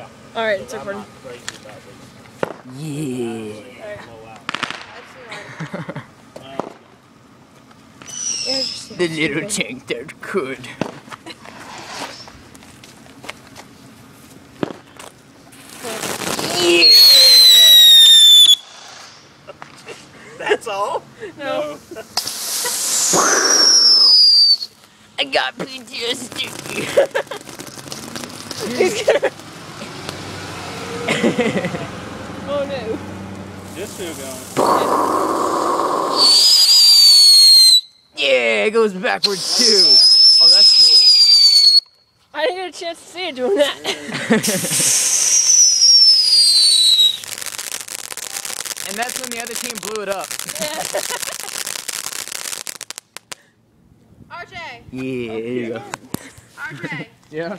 Yeah. All right, it's recording. Yeah. The little tank that could. Yeah. That's all? No. I got PTSD. He's gonna. Oh no. Just still going. Yeah, it goes backwards too. Oh, that's I didn't get a chance to see it doing that. And that's when the other team blew it up. RJ. Yeah, there you go. RJ. Yeah.